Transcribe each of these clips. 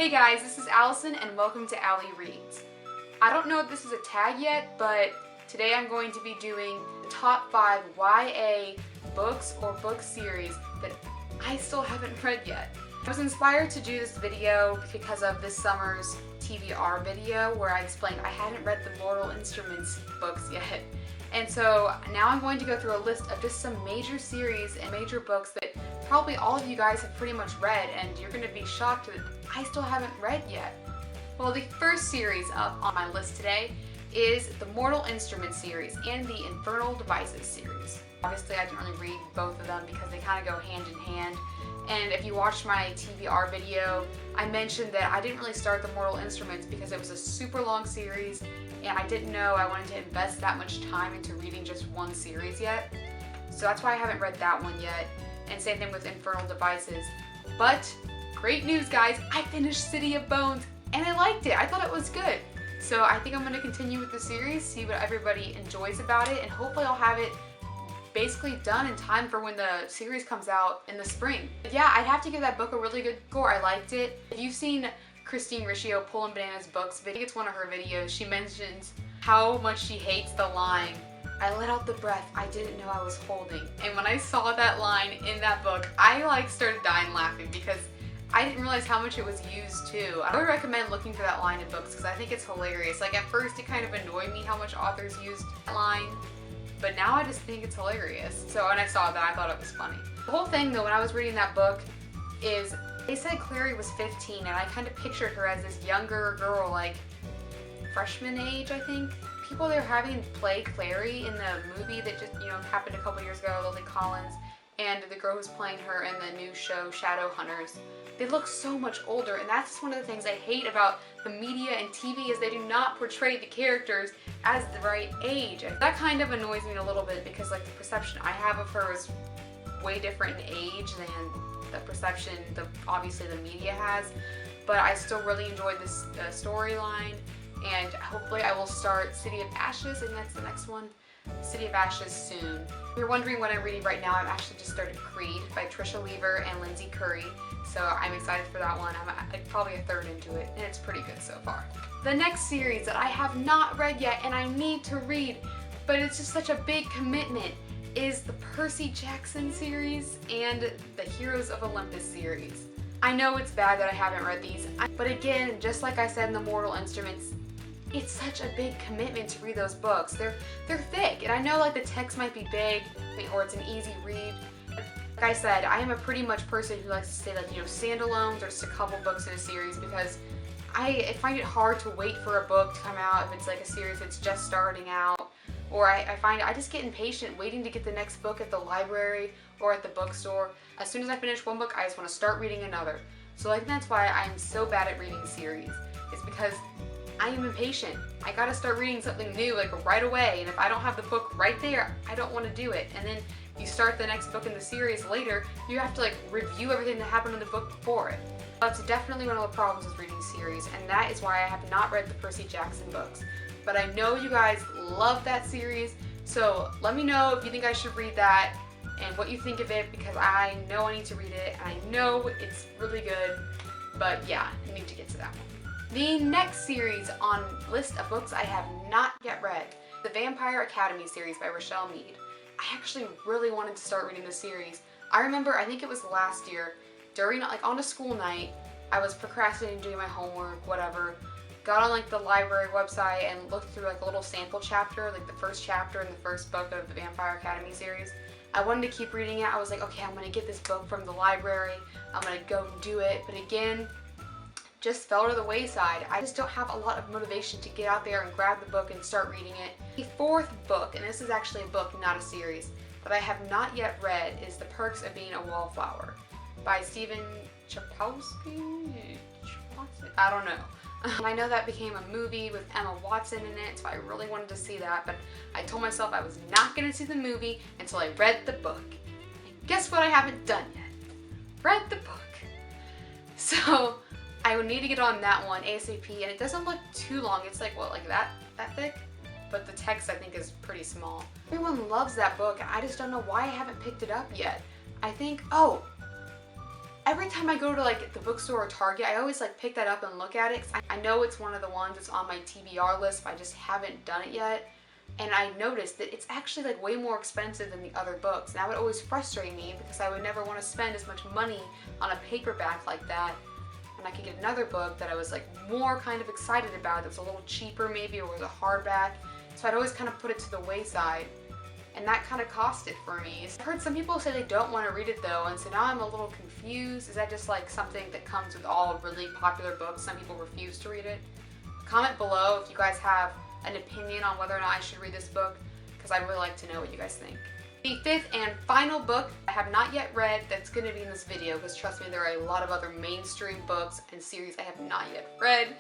Hey guys, this is Allison and welcome to Allie Reads. I don't know if this is a tag yet, but today I'm going to be doing the top 5 YA books or book series that I still haven't read yet. I was inspired to do this video because of this summer's TBR video where I explained I hadn't read the Mortal Instruments books yet. And so now I'm going to go through a list of just some major series and major books that probably all of you guys have pretty much read, and you're going to be shocked that I still haven't read yet. Well, the first series up on my list today is the Mortal Instruments series and the Infernal Devices series. Obviously I didn't really read both of them because they kind of go hand in hand. And if you watched my TBR video, I mentioned that I didn't really start the Mortal Instruments because it was a super long series and I didn't know I wanted to invest that much time into reading just one series yet. So that's why I haven't read that one yet. And same thing with Infernal Devices. But great news, guys, I finished City of Bones and I liked it. I thought it was good. So I think I'm going to continue with the series, see what everybody enjoys about it, and hopefully I'll have it basically done in time for when the series comes out in the spring. But yeah, I'd have to give that book a really good score. I liked it. If you've seen Christine Riccio Pulling Bananas Books, I think it's one of her videos, she mentions how much she hates the line, "I let out the breath I didn't know I was holding." And when I saw that line in that book, I started dying laughing because I didn't realize how much it was used too. I would recommend looking for that line in books because I think it's hilarious. At first it kind of annoyed me how much authors used that line, but now I just think it's hilarious. So when I saw that, I thought it was funny. The whole thing though, when I was reading that book, is they said Clary was 15 and I kind of pictured her as this younger girl, like freshman age, I think. People they're having play Clary in the movie that just, happened a couple years ago, Lily Collins, and the girl who's playing her in the new show, Shadowhunters. They look so much older, and that's one of the things I hate about the media and TV is they do not portray the characters as the right age. That kind of annoys me a little bit because the perception I have of her is way different in age than the perception obviously the media has. But I still really enjoyed this storyline, and hopefully I will start City of Ashes, and that's the next one. City of Ashes soon. If you're wondering what I'm reading right now, I've actually just started Creed by Trisha Weaver and Lindsay Curry, so I'm excited for that one. I'm probably a third into it, and it's pretty good so far. The next series that I have not read yet and I need to read, but it's just such a big commitment, is the Percy Jackson series and the Heroes of Olympus series. I know it's bad that I haven't read these, but again, just like I said in the Mortal Instruments, it's such a big commitment to read those books. They're thick, and I know the text might be big, or it's an easy read. Like I said, I am a pretty much person who likes to say standalones or just a couple books in a series because I find it hard to wait for a book to come out if it's a series that's just starting out, or I find I just get impatient waiting to get the next book at the library or at the bookstore. As soon as I finish one book, I just want to start reading another. So that's why I'm so bad at reading series. It's because I am impatient. I gotta start reading something new right away, and if I don't have the book right there, I don't want to do it. And then you start the next book in the series later, you have to review everything that happened in the book before it. That's definitely one of the problems with reading series, and that is why I have not read the Percy Jackson books. But I know you guys love that series, so let me know if you think I should read that and what you think of it, because I know I need to read it, and I know it's really good, but yeah, I need to get to that one. The next series on list of books I have not yet read, the Vampire Academy series by Richelle Mead. I actually really wanted to start reading this series. I remember, I think it was last year, during on a school night, I was procrastinating doing my homework, whatever, got on the library website and looked through a little sample chapter, the first chapter in the first book of the Vampire Academy series. I wanted to keep reading it. I was okay, I'm gonna get this book from the library, I'm gonna go and do it, but again, just fell to the wayside. I just don't have a lot of motivation to get out there and grab the book and start reading it. The fourth book, and this is actually a book, not a series, that I have not yet read, is The Perks of Being a Wallflower by Stephen Chbosky? I don't know. I know that became a movie with Emma Watson in it, so I really wanted to see that, but I told myself I was not going to see the movie until I read the book. And guess what I haven't done yet? Read the book. So I would need to get on that one ASAP, and it doesn't look too long. It's that thick, but the text I think is pretty small. Everyone loves that book, and I just don't know why I haven't picked it up yet. I think, oh, every time I go to like the bookstore or Target, I always like pick that up and look at it. 'Cause I know it's one of the ones that's on my TBR list, but I just haven't done it yet. And I noticed that it's actually like way more expensive than the other books. And that would always frustrate me because I would never want to spend as much money on a paperback like that. And I could get another book that I was like more kind of excited about, that was a little cheaper maybe, or was a hardback. So I'd always kind of put it to the wayside. And that kind of cost it for me. I've heard some people say they don't want to read it though, and so now I'm a little confused. Is that just like something that comes with all really popular books? Some people refuse to read it. Comment below if you guys have an opinion on whether or not I should read this book, because I'd really like to know what you guys think. The fifth and final book I have not yet read that's going to be in this video, because trust me, there are a lot of other mainstream books and series I have not yet read,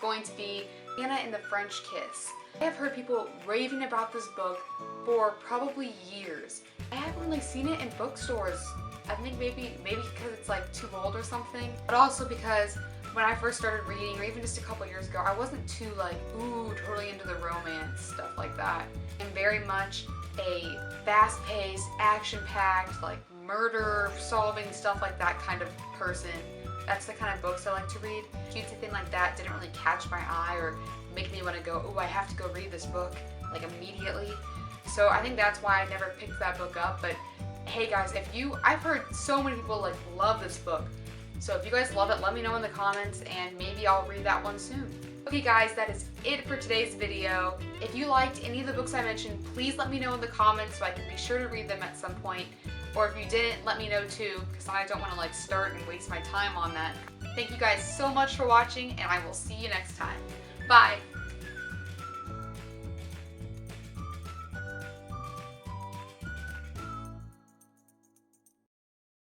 going to be Anna and the French Kiss. I have heard people raving about this book for probably years. I haven't really seen it in bookstores. I think maybe because it's like too old or something, but also because when I first started reading, or even just a couple years ago, I wasn't too like, ooh, totally into the romance, stuff like that. I'm very much a fast-paced, action-packed, like murder-solving, stuff like that kind of person. That's the kind of books I like to read. Cutesy thing like that didn't really catch my eye or make me want to go, ooh, I have to go read this book, like immediately. So I think that's why I never picked that book up. But hey guys, I've heard so many people like love this book. So if you guys love it, let me know in the comments and maybe I'll read that one soon. Okay guys, that is it for today's video. If you liked any of the books I mentioned, please let me know in the comments so I can be sure to read them at some point. Or if you didn't, let me know too, because I don't want to like start and waste my time on that. Thank you guys so much for watching, and I will see you next time. Bye!